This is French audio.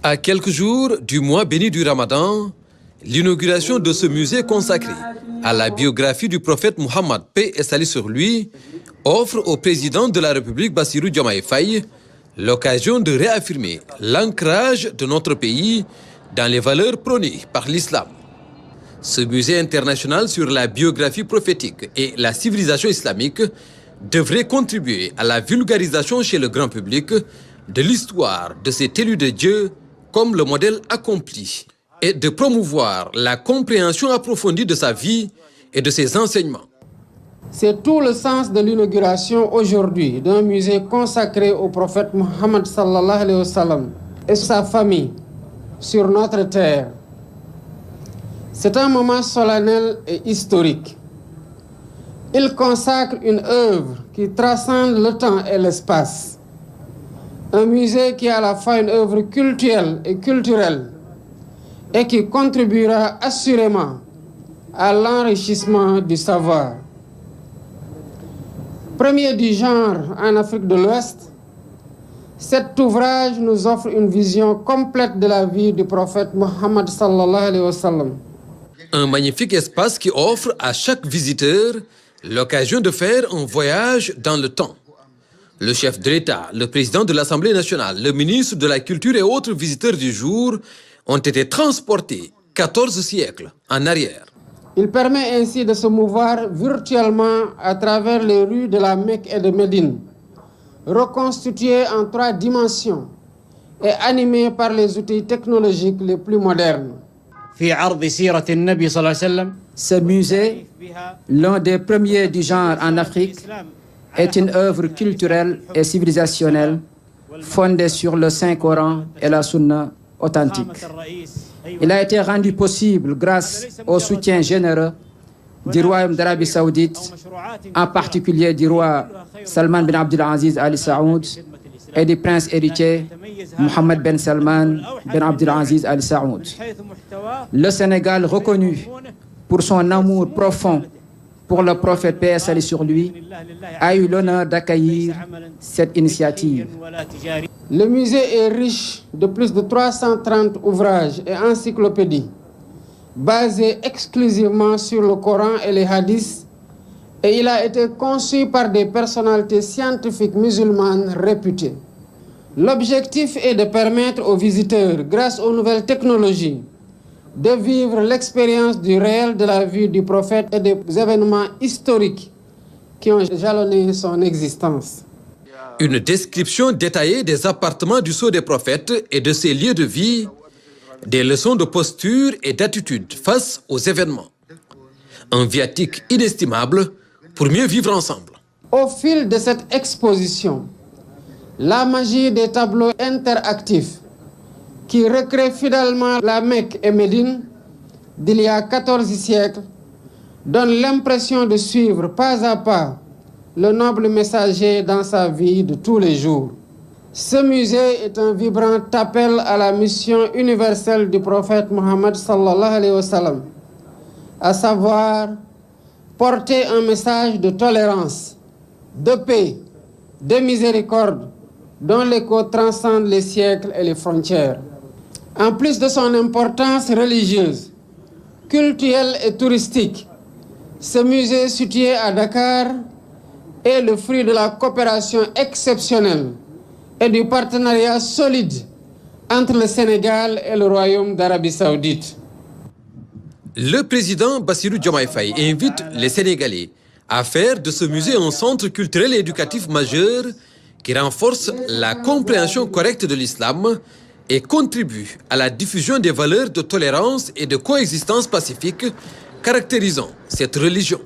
À quelques jours du mois béni du Ramadan, l'inauguration de ce musée consacré à la biographie du prophète Mohammed, paix et salut sur lui, offre au président de la République Bassirou Diomaye Faye l'occasion de réaffirmer l'ancrage de notre pays dans les valeurs prônées par l'islam. Ce musée international sur la biographie prophétique et la civilisation islamique devrait contribuer à la vulgarisation chez le grand public de l'histoire de cet élu de Dieu comme le modèle accompli et de promouvoir la compréhension approfondie de sa vie et de ses enseignements. C'est tout le sens de l'inauguration aujourd'hui d'un musée consacré au prophète Mohammed sallallahu alayhi wa sallam et sa famille sur notre terre. C'est un moment solennel et historique. Il consacre une œuvre qui transcende le temps et l'espace. Un musée qui est à la fois une œuvre cultuelle et qui contribuera assurément à l'enrichissement du savoir. Premier du genre en Afrique de l'Ouest, cet ouvrage nous offre une vision complète de la vie du prophète Mohammed sallallahu alayhi wa sallam. Un magnifique espace qui offre à chaque visiteur l'occasion de faire un voyage dans le temps. Le chef de l'État, le président de l'Assemblée nationale, le ministre de la Culture et autres visiteurs du jour ont été transportés 14 siècles en arrière. Il permet ainsi de se mouvoir virtuellement à travers les rues de la Mecque et de Médine, reconstituées en 3 dimensions et animées par les outils technologiques les plus modernes. Ce musée, l'un des premiers du genre en Afrique, est une œuvre culturelle et civilisationnelle fondée sur le Saint-Coran et la Sunna authentique. Il a été rendu possible grâce au soutien généreux du Royaume d'Arabie Saoudite, en particulier du roi Salman bin Abdelaziz Al Saoud et du prince héritier Mohammed Ben Salman bin Abdelaziz Al Saoud. Le Sénégal, reconnu pour son amour profond pour le prophète, paix et salut sur lui, a eu l'honneur d'accueillir cette initiative. Le musée est riche de plus de 330 ouvrages et encyclopédies, basés exclusivement sur le Coran et les hadiths, et il a été conçu par des personnalités scientifiques musulmanes réputées. L'objectif est de permettre aux visiteurs, grâce aux nouvelles technologies, de vivre l'expérience du réel de la vie du prophète et des événements historiques qui ont jalonné son existence. Une description détaillée des appartements du sceau des prophètes et de ses lieux de vie, des leçons de posture et d'attitude face aux événements. Un viatique inestimable pour mieux vivre ensemble. Au fil de cette exposition, la magie des tableaux interactifs qui recrée fidèlement la Mecque et Médine d'il y a 14 siècles, donne l'impression de suivre pas à pas le noble messager dans sa vie de tous les jours. Ce musée est un vibrant appel à la mission universelle du prophète Mohammed sallallahu alayhi wa sallam, à savoir porter un message de tolérance, de paix, de miséricorde, dont l'écho transcende les siècles et les frontières. En plus de son importance religieuse, culturelle et touristique, ce musée situé à Dakar est le fruit de la coopération exceptionnelle et du partenariat solide entre le Sénégal et le Royaume d'Arabie Saoudite. Le président Bassirou Diomaye Faye invite les Sénégalais à faire de ce musée un centre culturel et éducatif majeur qui renforce la compréhension correcte de l'islam et contribue à la diffusion des valeurs de tolérance et de coexistence pacifique caractérisant cette religion.